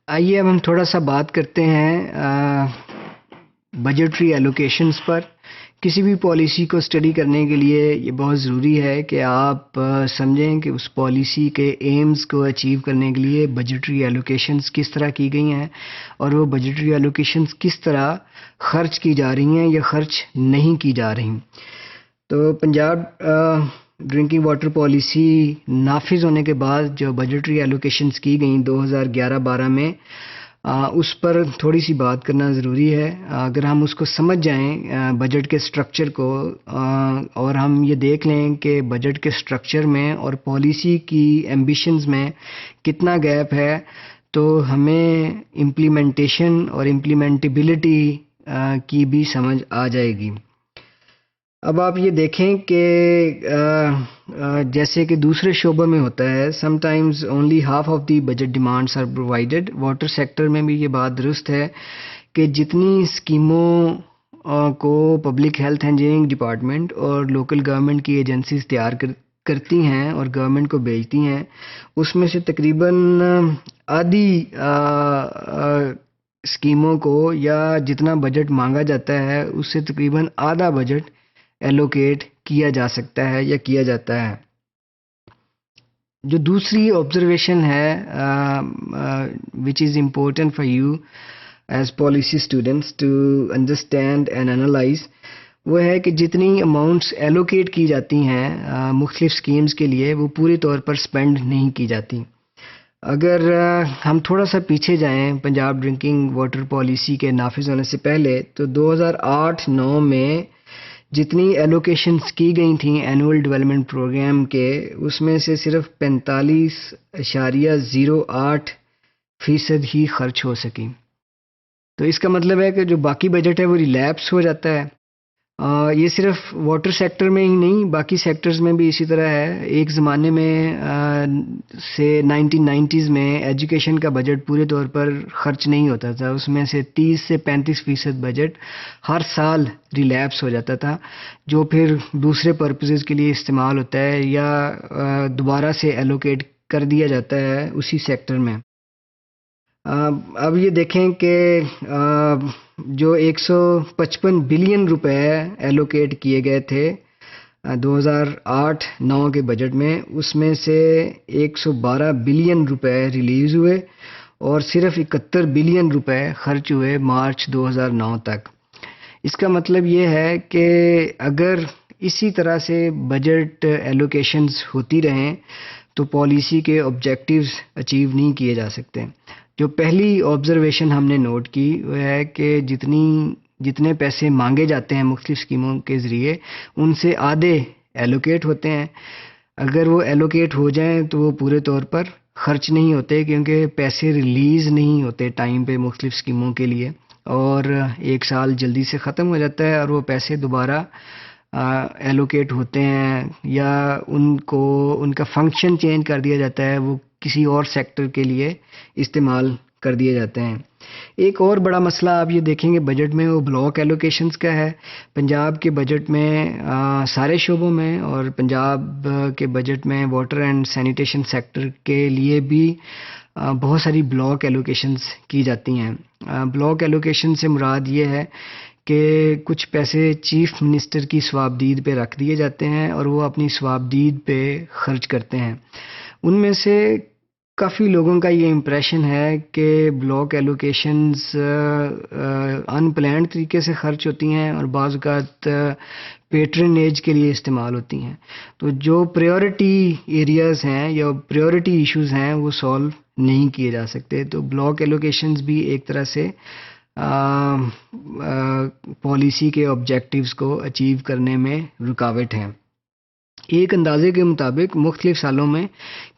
آئیے اب ہم تھوڑا سا بات کرتے ہیں بجٹری ایلوکیشنز پر. کسی بھی پالیسی کو اسٹڈی کرنے کے لیے یہ بہت ضروری ہے کہ آپ سمجھیں کہ اس پالیسی کے ایمز کو اچیو کرنے کے لیے بجٹری ایلوکیشنز کس طرح کی گئی ہیں اور وہ بجٹری ایلوکیشنز کس طرح خرچ کی جا رہی ہیں یا خرچ نہیں کی جا رہی. تو پنجاب ڈرنکنگ واٹر پالیسی نافذ ہونے کے بعد جو بجٹری ایلوکیشنز کی گئیں 2011-12 میں، اس پر تھوڑی سی بات کرنا ضروری ہے. اگر ہم اس کو سمجھ جائیں بجٹ کے سٹرکچر کو، اور ہم یہ دیکھ لیں کہ بجٹ کے سٹرکچر میں اور پالیسی کی ایمبیشنز میں کتنا گیپ ہے، تو ہمیں امپلیمنٹیشن اور امپلیمنٹیبلٹی کی بھی سمجھ آ جائے گی. اب آپ یہ دیکھیں کہ جیسے کہ دوسرے شعبوں میں ہوتا ہے، some times only half of the budget demands are provided. Water sector میں بھی یہ بات درست ہے کہ جتنی اسکیموں کو پبلک ہیلتھ انجینئرنگ ڈپارٹمنٹ اور لوکل گورنمنٹ کی ایجنسیز تیار کرتی ہیں اور گورنمنٹ کو بھیجتی ہیں، اس میں سے تقریباً آدھی اسکیموں کو یا جتنا بجٹ مانگا جاتا ہے اس سے تقریباً آدھا بجٹ ایلوکیٹ کیا جا سکتا ہے یا کیا جاتا ہے. جو دوسری آبزرویشن ہے which is important for you as policy students to understand and analyze، وہ ہے کہ جتنی اماؤنٹس ایلوکیٹ کی جاتی ہیں مختلف اسکیمز کے لیے، وہ پوری طور پر سپینڈ نہیں کی جاتی. اگر ہم تھوڑا سا پیچھے جائیں پنجاب ڈرنکنگ واٹر پالیسی کے نافذ ہونے سے پہلے، تو 2008-9 میں جتنی ایلوکیشنز کی گئی تھیں اینول ڈیولپمنٹ پروگرام کے، اس میں سے صرف 45.08% ہی خرچ ہو سکی. تو اس کا مطلب ہے کہ جو باقی بجٹ ہے وہ ریلیپس ہو جاتا ہے. یہ صرف واٹر سیکٹر میں ہی نہیں، باقی سیکٹرز میں بھی اسی طرح ہے. ایک زمانے میں سے 1990s میں ایجوکیشن کا بجٹ پورے طور پر خرچ نہیں ہوتا تھا، اس میں سے 30 سے 35% بجٹ ہر سال ریلیپس ہو جاتا تھا، جو پھر دوسرے پرپزز کے لیے استعمال ہوتا ہے یا دوبارہ سے ایلوکیٹ کر دیا جاتا ہے اسی سیکٹر میں. اب یہ دیکھیں کہ جو 155 بلین روپے ایلوکیٹ کیے گئے تھے 2008-9 کے بجٹ میں، اس میں سے 112 بلین روپے ریلیز ہوئے اور صرف 71 بلین روپے خرچ ہوئے مارچ 2009 تک. اس کا مطلب یہ ہے کہ اگر اسی طرح سے بجٹ ایلوکیشنز ہوتی رہیں تو پالیسی کے آبجیکٹیوز اچیو نہیں کیے جا سکتے. جو پہلی آبزرویشن ہم نے نوٹ کی وہ ہے کہ جتنے پیسے مانگے جاتے ہیں مختلف اسکیموں کے ذریعے، ان سے آدھے ایلوکیٹ ہوتے ہیں. اگر وہ ایلوکیٹ ہو جائیں تو وہ پورے طور پر خرچ نہیں ہوتے، کیونکہ پیسے ریلیز نہیں ہوتے ٹائم پہ مختلف اسکیموں کے لیے، اور ایک سال جلدی سے ختم ہو جاتا ہے اور وہ پیسے دوبارہ ایلوکیٹ ہوتے ہیں یا ان کا فنکشن چینج کر دیا جاتا ہے، وہ کسی اور سیکٹر کے لیے استعمال کر دیے جاتے ہیں. ایک اور بڑا مسئلہ آپ یہ دیکھیں گے بجٹ میں، وہ بلاک ایلوکیشنز کا ہے. پنجاب کے بجٹ میں سارے شعبوں میں اور پنجاب کے بجٹ میں واٹر اینڈ سینیٹیشن سیکٹر کے لیے بھی بہت ساری بلاک ایلوکیشنز کی جاتی ہیں. بلاک ایلوکیشن سے مراد یہ ہے کہ کچھ پیسے چیف منسٹر کی صوابدید پہ رکھ دیے جاتے ہیں اور وہ اپنی صوابدید پہ خرچ کرتے ہیں. ان میں سے کافی لوگوں کا یہ امپریشن ہے کہ بلاک ایلوکیشنز ان پلانڈ طریقے سے خرچ ہوتی ہیں اور بعض اوقات پیٹرنیج کے لیے استعمال ہوتی ہیں. تو جو پریورٹی ایریاز ہیں یا پریورٹی ایشوز ہیں وہ سولو نہیں کیے جا سکتے. تو بلاک ایلوکیشنز بھی ایک طرح سے پالیسی کے آبجیکٹیوز کو اچیو کرنے میں رکاوٹ ہیں. ایک اندازے کے مطابق مختلف سالوں میں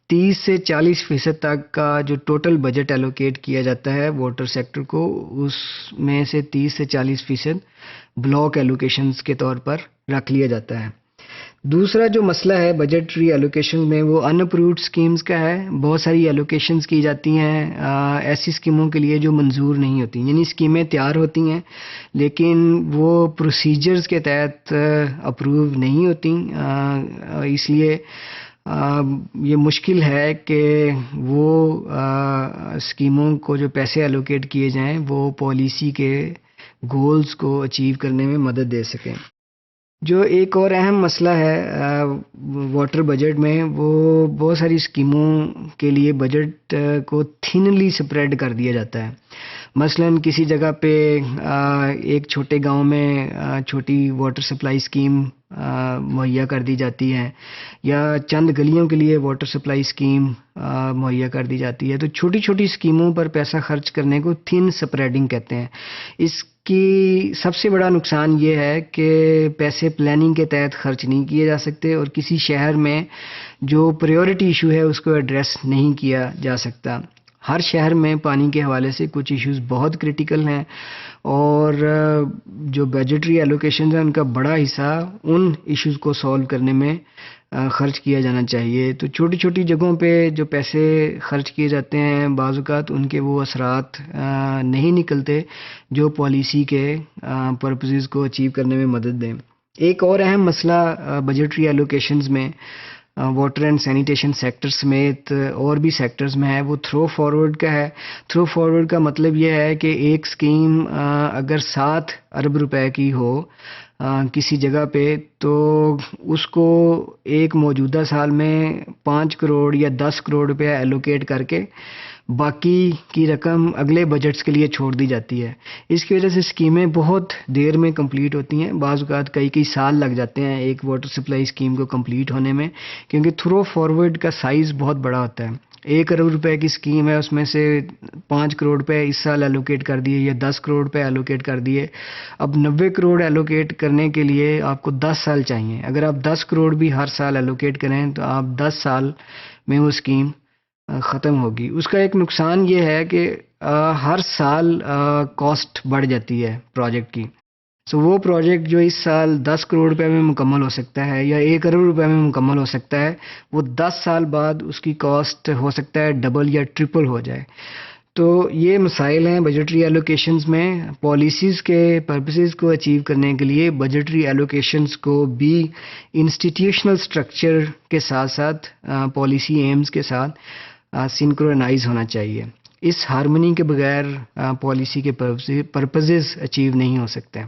30 سے 40% تک کا جو ٹوٹل بجٹ ایلوکیٹ کیا جاتا ہے واٹر سیکٹر کو، اس میں سے 30 سے 40% بلاک ایلوکیشنز کے طور پر رکھ لیا جاتا ہے. دوسرا جو مسئلہ ہے بجٹری ایلوکیشن میں وہ ان اپرووڈ اسکیمز کا ہے. بہت ساری ایلوکیشنز کی جاتی ہیں ایسی اسکیموں کے لیے جو منظور نہیں ہوتی، یعنی اسکیمیں تیار ہوتی ہیں لیکن وہ پروسیجرز کے تحت اپروو نہیں ہوتی. اس لیے یہ مشکل ہے کہ وہ اسکیموں کو جو پیسے الوکیٹ کیے جائیں وہ پالیسی کے گولز کو اچیو کرنے میں مدد دے سکیں۔ جو ایک اور اہم مسئلہ ہے واٹر بجٹ میں، وہ بہت ساری اسکیموں کے لیے بجٹ کو تھنلی سپریڈ کر دیا جاتا ہے۔ مثلا کسی جگہ پہ ایک چھوٹے گاؤں میں چھوٹی واٹر سپلائی اسکیم مہیا کر دی جاتی ہے، یا چند گلیوں کے لیے واٹر سپلائی اسکیم مہیا کر دی جاتی ہے۔ تو چھوٹی چھوٹی اسکیموں پر پیسہ خرچ کرنے کو تھن سپریڈنگ کہتے ہیں۔ اس کی سب سے بڑا نقصان یہ ہے کہ پیسے پلاننگ کے تحت خرچ نہیں کیے جا سکتے، اور کسی شہر میں جو پریورٹی ایشو ہے اس کو ایڈریس نہیں کیا جا سکتا۔ ہر شہر میں پانی کے حوالے سے کچھ ایشوز بہت کرٹیکل ہیں، اور جو بجٹری ایلوکیشنز ہیں ان کا بڑا حصہ ان ایشوز کو سولو کرنے میں خرچ کیا جانا چاہیے۔ تو چھوٹی چھوٹی جگہوں پہ جو پیسے خرچ کیے جاتے ہیں بعض اوقات ان کے وہ اثرات نہیں نکلتے جو پالیسی کے پرپسز کو اچیو کرنے میں مدد دیں۔ ایک اور اہم مسئلہ بجٹری ایلوکیشنز میں واٹر اینڈ سینیٹیشن سیکٹر سمیت اور بھی سیکٹرز میں ہے، وہ تھرو فارورڈ کا ہے۔ تھرو فارورڈ کا مطلب یہ ہے کہ ایک اسکیم اگر 7 ارب روپے کی ہو کسی جگہ پہ، تو اس کو ایک موجودہ سال میں 5 کروڑ یا 10 کروڑ روپے ایلوکیٹ کر کے باقی کی رقم اگلے بجٹس کے لیے چھوڑ دی جاتی ہے۔ اس کی وجہ سے اسکیمیں بہت دیر میں کمپلیٹ ہوتی ہیں، بعض اوقات کئی سال لگ جاتے ہیں ایک واٹر سپلائی اسکیم کو کمپلیٹ ہونے میں، کیونکہ تھرو فارورڈ کا سائز بہت بڑا ہوتا ہے۔ 1 ارب روپے کی اسکیم ہے، اس میں سے 5 کروڑ روپے اس سال ایلوکیٹ کر دیے یا 10 کروڑ روپے ایلوکیٹ کر دیے۔ اب 90 کروڑ ایلوکیٹ کرنے کے لیے آپ کو 10 سال چاہیے۔ اگر آپ 10 کروڑ بھی ہر سال ایلوکیٹ کریں تو آپ 10 سال میں وہ اسکیم ختم ہوگی۔ اس کا ایک نقصان یہ ہے کہ ہر سال کاسٹ بڑھ جاتی ہے پروجیکٹ کی۔ وہ پروجیکٹ جو اس سال 10 کروڑ روپے میں مکمل ہو سکتا ہے یا 1 ارب روپے میں مکمل ہو سکتا ہے، وہ 10 سال بعد اس کی کاسٹ ہو سکتا ہے ڈبل یا ٹرپل ہو جائے۔ تو یہ مسائل ہیں بجٹری ایلوکیشنز میں۔ پالیسیز کے پرپسز کو اچیو کرنے کے لیے بجٹری ایلوکیشنز کو بھی انسٹیٹیوشنل سٹرکچر کے ساتھ ساتھ پالیسی ایمز کے ساتھ سنکرونائز ہونا چاہیے۔ اس ہارمنی کے بغیر پالیسی کے پرپسز اچیو نہیں ہو سکتے۔